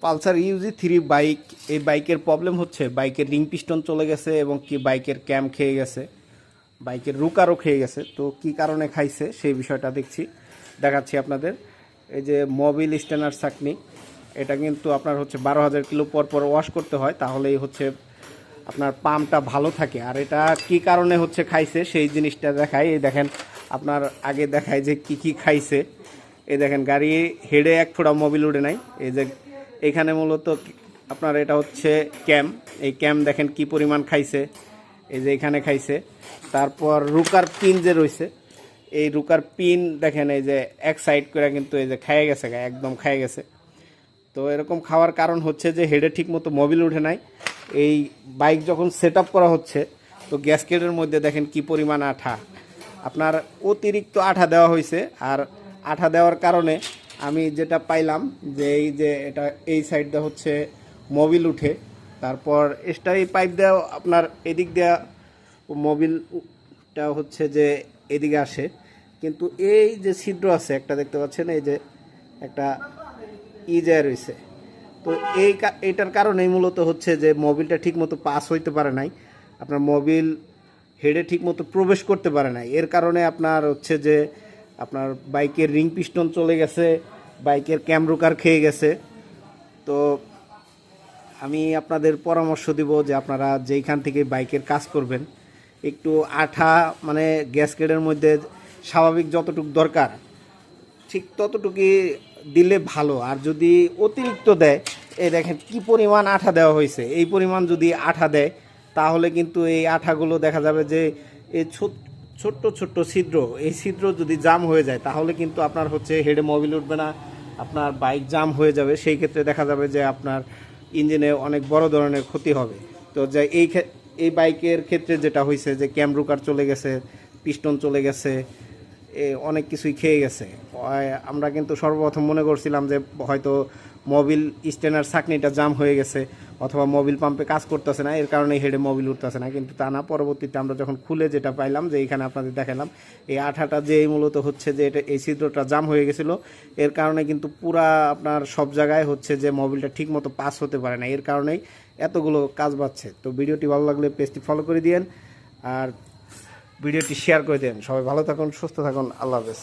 Pulsar Yuji 3 bike, এই বাইকের problem হচ্ছে বাইকের রিং পিস্টন চলে গেছে এবং কি বাইকের ক্যাম খেয়ে গেছে, বাইকের রুকারও খেয়ে গেছে। তো কি কারণে খাইছে সেই বিষয়টা দেখাচ্ছি আপনাদের। এই যে মোবিল স্ট্যান্ডার্ড চাকনি, এটা কিন্তু আপনার হচ্ছে 12,000 কিলো পর পর ওয়াশ করতে হয়, তাহলেই হচ্ছে আপনার পাম্পটা ভালো থাকে। আর এটা কি কারণে হচ্ছে খাইছে সেই জিনিসটা দেখায়। এই দেখেন, আপনার আগে দেখায় যে কি কি খাইছে। এই দেখেন, গাড়ি হেডে এক ফোঁটা মোবিল উঠে নাই। এই যে এখানে মূলত আপনার এটা হচ্ছে ক্যাম, এই ক্যাম দেখেন কি পরিমাণ খাইছে। এই যে এখানে খাইছে। তারপর রুকার পিন যে রয়েছে, এই রুকার পিন দেখেন এই যে এক সাইড করে কিন্তু এই যে খাইয়ে গেছে, একদম খাইয়ে গেছে। তো এরকম খাওয়ার কারণ হচ্ছে যে হেডে ঠিক মতো মোবিল উঠে নাই। এই বাইক যখন সেট আপ করা হচ্ছে, তো গ্যাসকেটের মধ্যে দেখেন কি পরিমাণ আঠা, আপনার অতিরিক্ত আঠা দেওয়া হয়েছে। আর আঠা দেওয়ার কারণে আমি যেটা পাইলাম যে এই যে এটা এই সাইড দিয়ে হচ্ছে মোবিল উঠে, তারপর স্টারি পাইপ দেওয়া আপনার এদিক দেওয়া মোবিলটা হচ্ছে যে এদিকে আসে। কিন্তু এই যে ছিদ্র আছে একটা, দেখতে পাচ্ছেন এই যে একটা যায় রয়েছে। তো এইটার কারণেই মূলত হচ্ছে যে মোবিলটা ঠিকমতো পাস হইতে পারে নাই, আপনার মোবিল হেডে ঠিকমতো প্রবেশ করতে পারে নাই। এর কারণে আপনার হচ্ছে যে আপনার বাইকের রিং পিস্টন চলে গেছে, বাইকের ক্যামরুকার খেয়ে গেছে। তো আমি আপনাদের পরামর্শ দিব যে আপনারা যেইখান থেকে বাইকের কাজ করবেন, একটু আঠা মানে গ্যাসকেটের মধ্যে স্বাভাবিক যতটুকু দরকার ঠিক ততটুকুই দিলে ভালো। আর যদি অতিরিক্ত দেয়, এই দেখেন কি পরিমাণ আঠা দেওয়া হয়েছে, এই পরিমাণ যদি আঠা দেয় তাহলে কিন্তু এই আঠাগুলো দেখা যাবে যে এই ছোট্ট ছোট্ট ছিদ্র, এই ছিদ্র যদি জাম হয়ে যায় তাহলে কিন্তু আপনার হচ্ছে হেডে মোবিল উঠবে না, আপনার বাইক জাম হয়ে যাবে। সেই ক্ষেত্রে দেখা যাবে যে আপনার ইঞ্জিনে অনেক বড় ধরনের ক্ষতি হবে। তো যে এই বাইকের ক্ষেত্রে যেটা হয়েছে যে ক্যামরুকার চলে গেছে, পিস্টন চলে গেছে, অনেক কিছুই খেয়ে গেছে। আমরা কিন্তু সর্বপ্রথম মনে করছিলাম যে হয়তো মোবিল স্ট্যান্ডার্ড ছাকনিটা জাম হয়ে গেছে অথবা মোবিল পাম্পে কাজ করতেছে না, এর কারণে হেডে মোবিল উঠতেছে না। কিন্তু তা না, পরবর্তীতে আমরা যখন খুলে যেটা পাইলাম যে এখানে আপনাদের দেখালাম, এই আঠাটা যে মূলত হচ্ছে যে এটা এই ছিদ্রটা জাম হয়ে গেছিলো, এর কারণে কিন্তু পুরা আপনার সব জায়গায় হচ্ছে যে মোবিলটা ঠিক মতো পাস হতে পারে না, এর কারণেই এতগুলো কাজ বাড়ছে। তো ভিডিওটি ভালো লাগলে পেজটি ফলো করে দিয়েন আর ভিডিওটি শেয়ার করে দেন। সবাই ভালো থাকুন, সুস্থ থাকুন, আল্লাহ হাফেজ।